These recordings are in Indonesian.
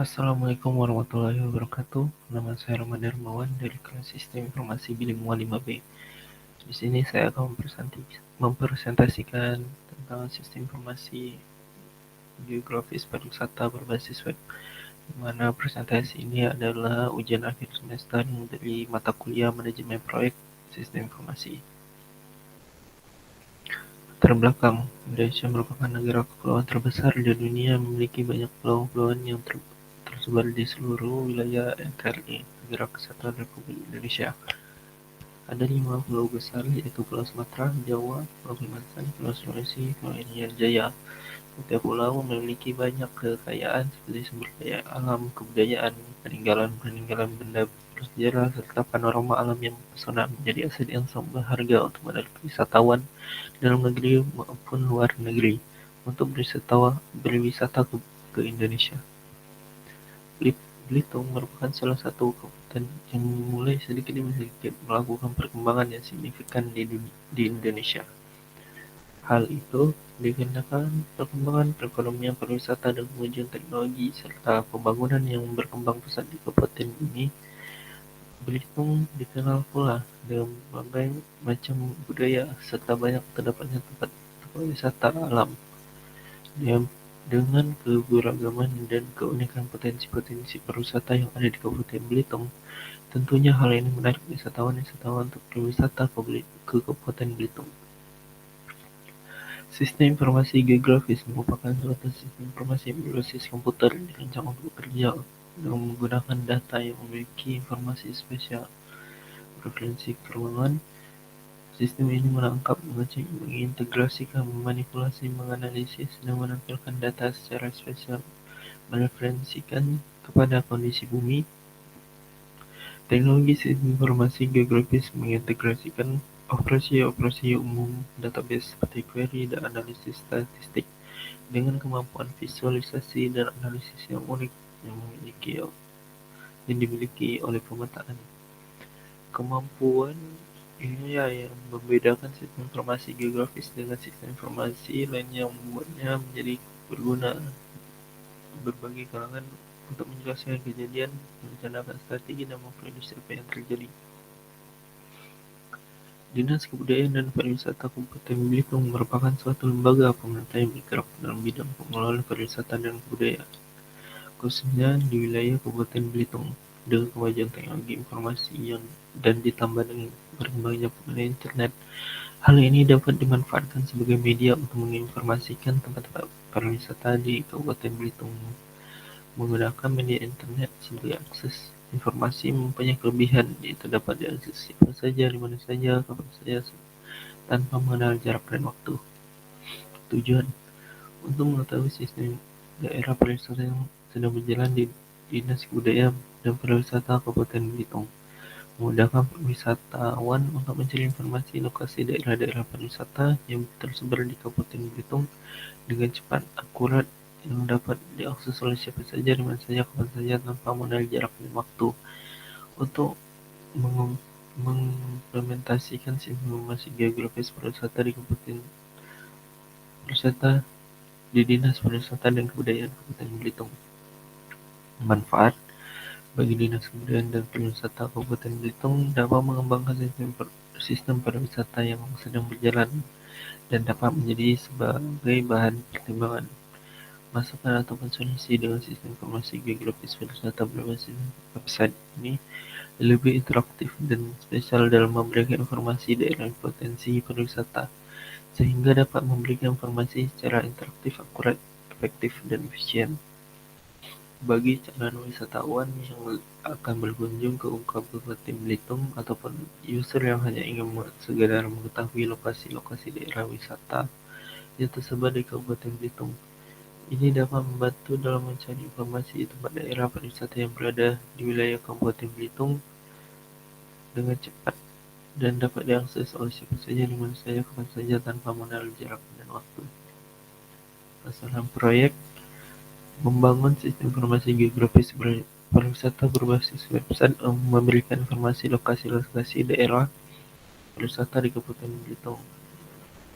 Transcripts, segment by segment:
Assalamualaikum warahmatullahi wabarakatuh. Nama saya Rama Darmawan dari kelas Sistem Informasi Bilingual 5B. Di sini saya akan mempresentasikan tentang sistem informasi geografis pariwisata berbasis web. Di mana presentasi ini adalah ujian akhir semester dari mata kuliah manajemen proyek sistem informasi. Latar belakang: Indonesia merupakan negara kepulauan terbesar di dunia, memiliki banyak pulau-pulauan yang tersebar di seluruh wilayah NKRI, Negara Kesatuan Republik Indonesia. Ada 5 pulau besar, yaitu Pulau Sumatera, Jawa, Pulau Kalimantan, Pulau Sulawesi, Pulau Irian Jaya. Setiap pulau memiliki banyak kekayaan seperti sumber daya alam, kebudayaan, peninggalan-peninggalan benda bersejarah, serta panorama alam yang mempesona, menjadi aset yang sangat berharga untuk menarik wisatawan dalam negeri maupun luar negeri untuk berwisata ke Indonesia. Belitung merupakan salah satu kabupaten yang mulai sedikit demi sedikit melakukan perkembangan yang signifikan di Indonesia. Hal itu dikarenakan perkembangan perekonomian, pariwisata, dan kemajuan teknologi serta pembangunan yang berkembang pesat di kabupaten ini. Belitung dikenal pula dengan berbagai macam budaya serta banyak terdapatnya tempat wisata alam. Dengan keberagaman dan keunikan potensi-potensi pariwisata yang ada di Kabupaten Belitung, tentunya hal ini menarik wisatawan-wisatawan untuk berwisata ke Kabupaten Belitung. Sistem informasi geografis merupakan suatu sistem informasi berbasis komputer yang dirancang untuk bekerja dengan menggunakan data yang memiliki informasi spesial, referensi keruangan. Sistem ini menangkap, mengecek, mengintegrasikan, memanipulasi, menganalisis, dan menampilkan data secara spesial, mereferensikan kepada kondisi bumi. Teknologi sistem informasi geografis mengintegrasikan operasi-operasi umum database seperti query dan analisis statistik dengan kemampuan visualisasi dan analisis yang unik yang dimiliki oleh pemetaan. Kemampuan ini ya yang membedakan sistem informasi geografis dengan sistem informasi lainnya, yang membuatnya menjadi berguna berbagai kalangan untuk menjelaskan kejadian, merencanakan strategi, dan memprediksi apa yang terjadi. Dinas Kebudayaan dan Pariwisata Kabupaten Belitung merupakan suatu lembaga pemerintah yang bergerak dalam bidang pengelolaan pariwisata dan kebudayaan, khususnya di wilayah Kabupaten Belitung. Dengan kemajuan teknologi informasi dan ditambah dengan berkembangnya penggunaan internet, hal ini dapat dimanfaatkan sebagai media untuk menginformasikan tempat-tempat pariwisata di Kabupaten Belitung. Menggunakan media internet sebagai akses informasi mempunyai kelebihan, yaitu dapat diakses siapa saja, di mana saja, kapan saja, tanpa mengenal jarak dan waktu. Tujuan: untuk mengetahui sistem daerah pariwisata yang sedang berjalan di Dinas Kebudayaan dan Pariwisata Kabupaten Belitung, memudahkan wisatawan untuk mencari informasi lokasi daerah-daerah pariwisata yang tersebar di Kabupaten Belitung dengan cepat, akurat, yang dapat diakses oleh siapa saja, di mana saja, kapan saja, tanpa mengenal jarak dan waktu. Untuk mengimplementasikan sistem informasi geografis pariwisata di Kabupaten Pariwisata di Dinas Pariwisata dan Kebudayaan Kabupaten Belitung. Manfaat: bagi Dinas Kebudayaan dan Pariwisata Kabupaten Belitung dapat mengembangkan sistem pariwisata yang sedang berjalan dan dapat menjadi sebagai bahan pertimbangan. Masukan ataupun solusi: dengan sistem informasi geografis pariwisata berbasis website ini lebih interaktif dan spesial dalam memberikan informasi daerah potensi pariwisata, sehingga dapat memberikan informasi secara interaktif, akurat, efektif, dan efisien. Bagi calon wisatawan yang akan berkunjung ke Kabupaten Belitung ataupun user yang hanya ingin sekedar mengetahui lokasi-lokasi daerah wisata yang tersebar di Kabupaten Belitung, ini dapat membantu dalam mencari informasi tempat daerah pariwisata yang berada di wilayah Kabupaten Belitung dengan cepat dan dapat diakses oleh siapa saja, di mana saja, kapan saja, tanpa mengenal jarak dan waktu. Masalah proyek: membangun sistem informasi geografis pariwisata berbasis website memberikan informasi lokasi-lokasi daerah pariwisata di Kabupaten Belitung,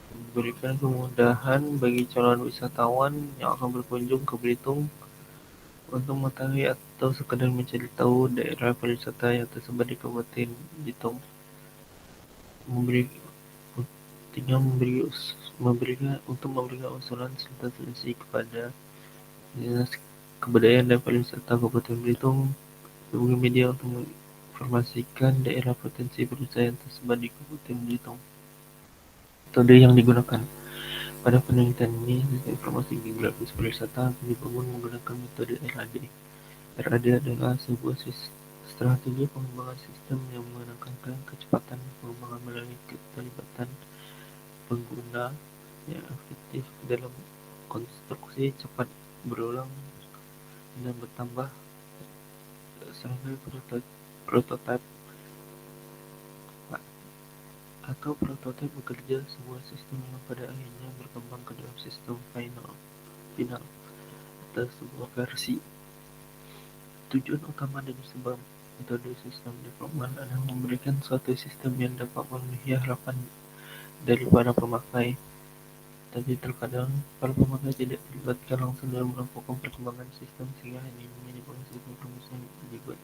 memberikan kemudahan bagi calon wisatawan yang akan berkunjung ke Belitung Untuk mengetahui atau sekedar mencari tahu daerah pariwisata yang tersebar di Kabupaten Belitung, memberi tinggal memberikan usulan serta solusi kepada Dinas Kebudayaan dan Pariwisata Kabupaten Belitung, hubungi media untuk menginformasikan daerah potensi pariwisata yang tersebar di Kabupaten Belitung. Metode yang digunakan pada penelitian ini, sistem informasi geografis pariwisata akan dibangun menggunakan metode RAD. RAD adalah sebuah strategi pengembangan sistem yang menekankan kecepatan pengembangan melalui keterlibatan pengguna yang efektif dalam konstruksi cepat, berulang, dan bertambah sampai prototipe bekerja sebuah sistem yang pada akhirnya berkembang ke dalam sistem final atau sebuah versi. Tujuan utama dari sebuah metode sistem development adalah memberikan suatu sistem yang dapat memenuhi harapan dari para pemakai, tapi terkadang para pemakai tidak dilibatkan langsung dalam melakukan perkembangan sistem sehingga hanya menyebabkan sistem permusuhan dibuat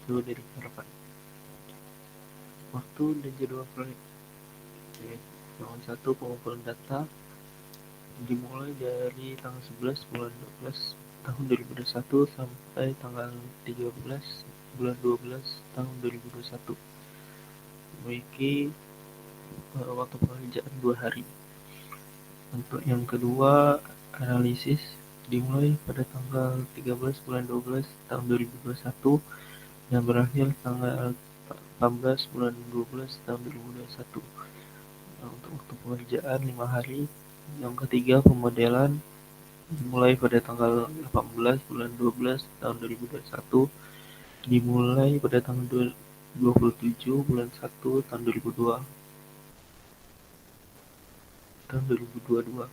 jauh dari harapan. Waktu dan jadwal proyek. Yang satu, pengumpulan data dimulai dari tanggal 11 bulan 12 tahun 2021 sampai tanggal 13 bulan 12 tahun 2021. Memiliki waktu pengerjaan 2 hari. Untuk yang kedua, analisis dimulai pada tanggal 13 bulan 12 tahun 2021 dan berakhir tanggal 14 bulan 12 tahun 2021. Untuk waktu pengerjaan 5 hari. Yang ketiga, pemodelan dimulai pada tanggal 18 bulan 12 tahun 2021, dimulai pada tanggal 27 bulan 1 tahun 2022.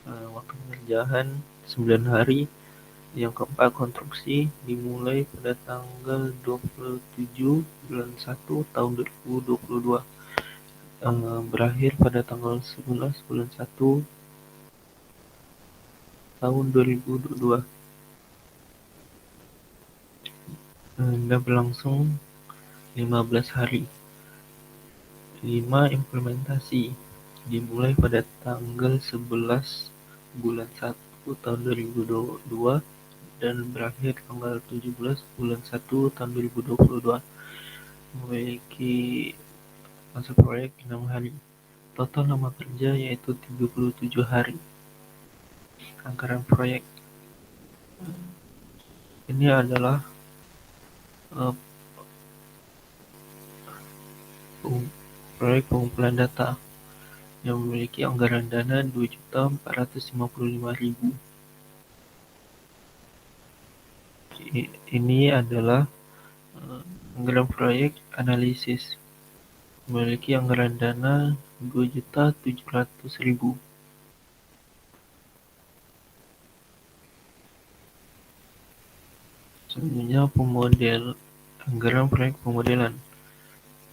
Waktu pengerjaan 9 hari. Yang keempat, konstruksi dimulai pada tanggal 27 bulan 1 tahun 2022, berakhir pada tanggal 11 bulan 1 tahun 2022, dan berlangsung 15 hari. 5. Implementasi dimulai pada tanggal 11 bulan 1 tahun 2022 dan berakhir tanggal 17 bulan 1 tahun 2022. Memiliki masa proyek 6 hari. Total lama kerja yaitu 37 hari. Anggaran proyek ini adalah uh, proyek pengumpulan data yang memiliki anggaran dana 2.455.000. Ini adalah anggaran proyek analisis, memiliki anggaran dana 2.700.000. Selanjutnya, anggaran proyek pemodelan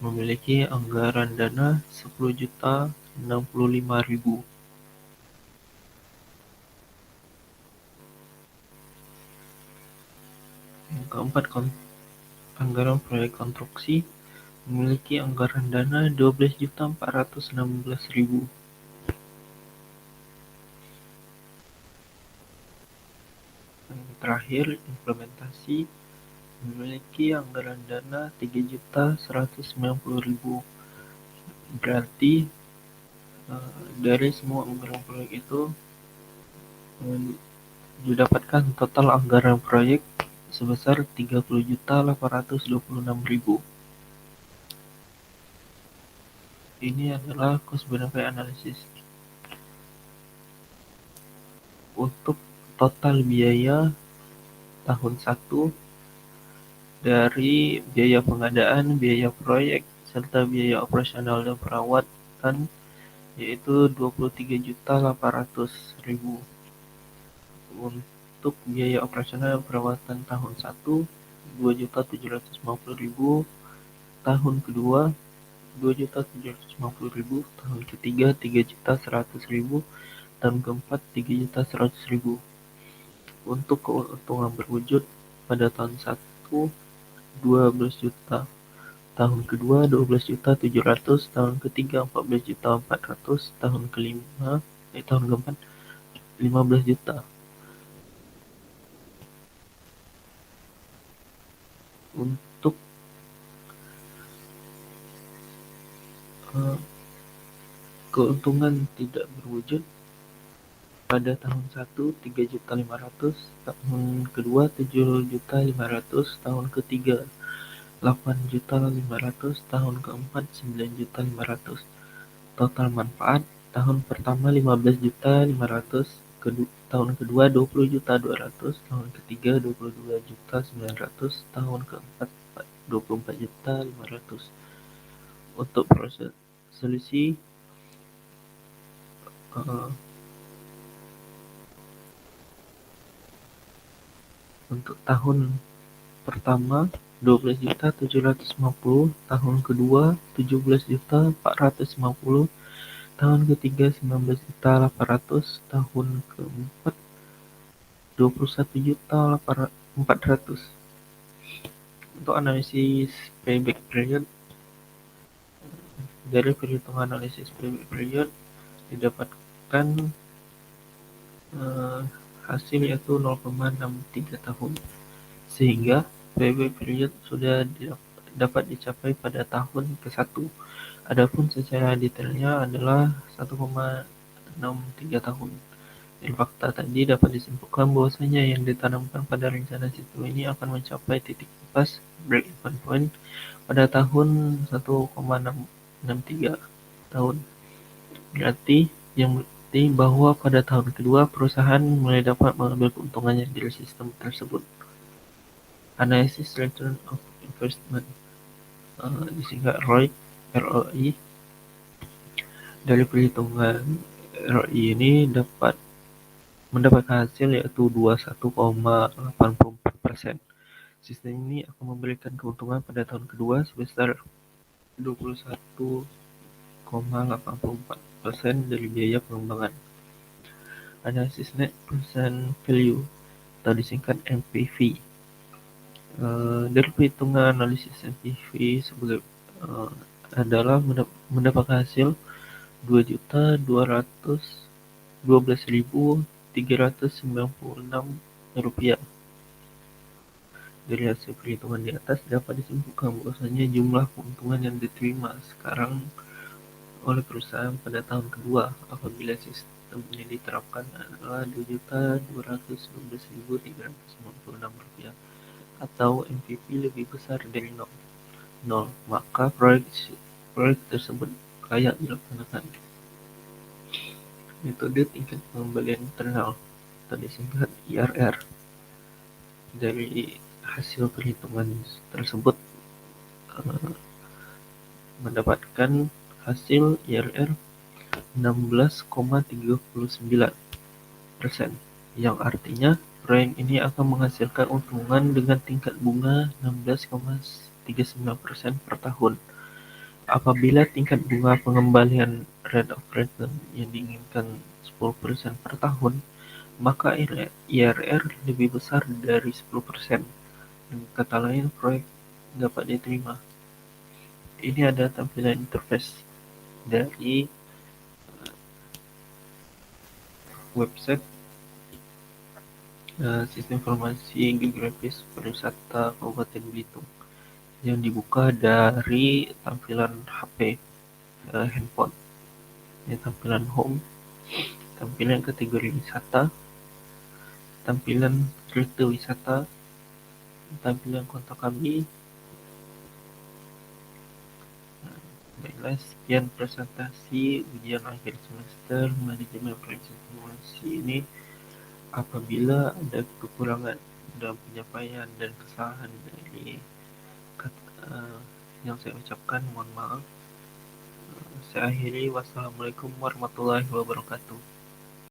memiliki anggaran dana 10.065.000. Yang keempat, anggaran proyek konstruksi memiliki anggaran dana 12.416.000. Yang terakhir, implementasi memiliki anggaran dana 3.190.000. Berarti dari semua anggaran proyek itu didapatkan total anggaran proyek sebesar 30.826.000. Ini adalah cost benefit analysis. Untuk total biaya tahun 1 dari biaya pengadaan, biaya proyek, serta biaya operasional dan perawatan yaitu 23.800.000. Untuk biaya operasional dan perawatan tahun 1 2.750.000, tahun kedua 2.750.000, tahun ketiga 3.100.000, tahun keempat 3.100.000. Untuk keuntungan berwujud pada tahun 1, 12 juta. Tahun kedua 12.700.000, tahun ketiga 14.400.000, tahun keempat 15 juta. Untuk uh, keuntungan tidak berwujud pada tahun 1 3.500.000, tahun kedua 7.500.000, tahun ketiga 8.500.000, tahun keempat 9.500.000. Total manfaat tahun pertama 15.500.000, tahun kedua 20.200.000, tahun ketiga 22.900.000, tahun keempat 24.500.000. Untuk proses solusi, uh, untuk tahun pertama 12.750.000, tahun kedua 17.450.000, tahun ketiga 19.800.000, tahun keempat 21.400.000. Untuk analisis payback period, dari perhitungan analisis payback period didapatkan uh, hasil yaitu 0,63 tahun, sehingga payback period sudah dapat dicapai pada tahun ke-1. Adapun secara detailnya adalah 1,63 tahun. Dari fakta tadi dapat disimpulkan bahwasanya yang ditanamkan pada rencana sistem ini akan mencapai titik pas break-even point pada tahun 1,663 tahun. Berarti bahwa pada tahun kedua perusahaan mulai dapat mengambil keuntungannya dari sistem tersebut. Analysis Return of Investment, disingkat ROI. Dari perhitungan ROI ini mendapatkan hasil yaitu 21,84%. Sistem ini akan memberikan keuntungan pada tahun kedua sebesar 21,84% dari biaya pengembangan. Analisis Net Present Value atau disingkat NPV. Dari perhitungan analisis NPV sebagai adalah mendapatkan hasil 2.212.396 rupiah. Dari hasil perhitungan di atas dapat disimpulkan bahwasanya jumlah keuntungan yang diterima sekarang oleh perusahaan pada tahun kedua apabila sistem ini diterapkan adalah 2.212.396 rupiah, atau NPV lebih besar dari 0, maka proyek tersebut layak dilaksanakan. Metode tingkat pengembalian internal atau disingkat IRR. Dari hasil perhitungan tersebut mendapatkan hasil IRR 16,39%, yang artinya proyek ini akan menghasilkan untungan dengan tingkat bunga 16,39% per tahun. Apabila tingkat bunga pengembalian rate of return yang diinginkan 10% per tahun, maka IRR lebih besar dari 10%. Dengan kata lain, proyek dapat diterima. Ini ada tampilan interface dari website Sistem Informasi Geografis Pariwisata Kabupaten Belitung yang dibuka dari tampilan HP, handphone. Ini tampilan home, tampilan kategori wisata, tampilan rute wisata, tampilan kontak kami. Baiklah, sekian presentasi ujian akhir semester manajemen informasi ini. Apabila ada kekurangan dalam penyampaian dan kesalahan dari yang saya ucapkan, mohon maaf. Saya akhiri. Wassalamualaikum warahmatullahi wabarakatuh.